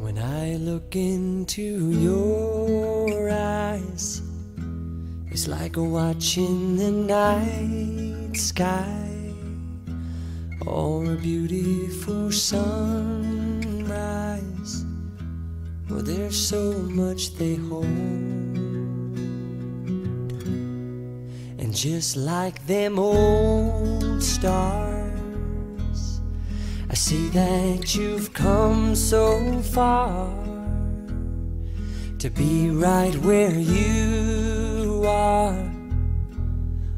When I look into your eyes, it's like watching the night sky or a beautiful sunrise. Well, there's so much they hold, and just like them old stars, I see that you've come so far to be right where you are.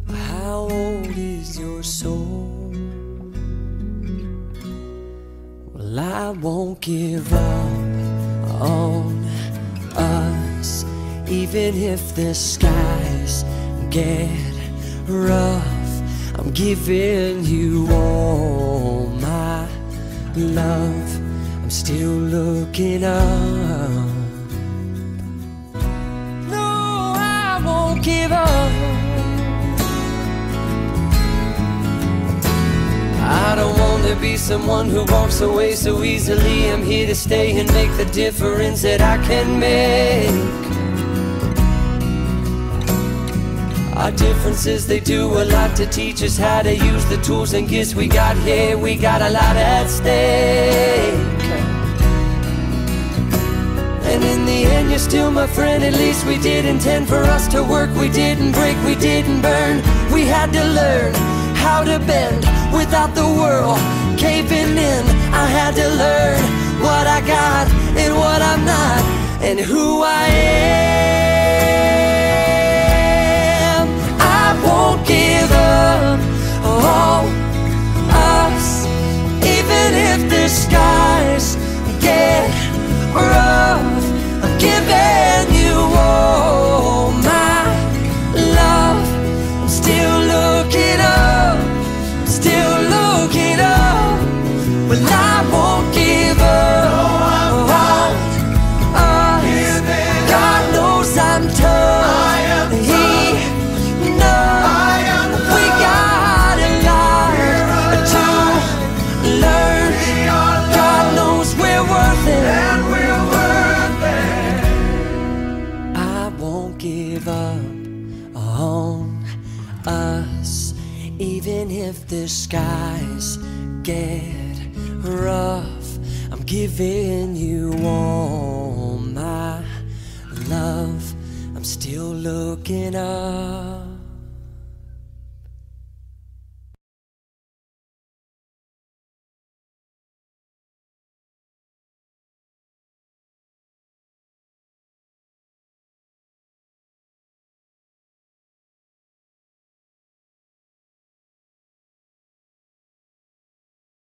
How old is your soul? Well, I won't give up on us, even if the skies get rough. I'm giving you all my love. I'm still looking up. No, I won't give up. I don't want to be someone who walks away so easily. I'm here to stay and make the difference that I can make. Our differences, they do a lot to teach us how to use the tools and gifts we got here. We got a lot at stake, and in the end you're still my friend. At least we did intend for us to work. We didn't break, we didn't burn. We had to learn how to bend without the world caving in. I had to learn what I got and what I'm not, and who I am. Won't give up on us, even if the skies get rough. I'm giving you all my love. I'm still looking up, still looking up. Well, I won't give up on us. God knows I'm tough. Give up on us, even if the skies get rough. I'm giving you all my love. I'm still looking up.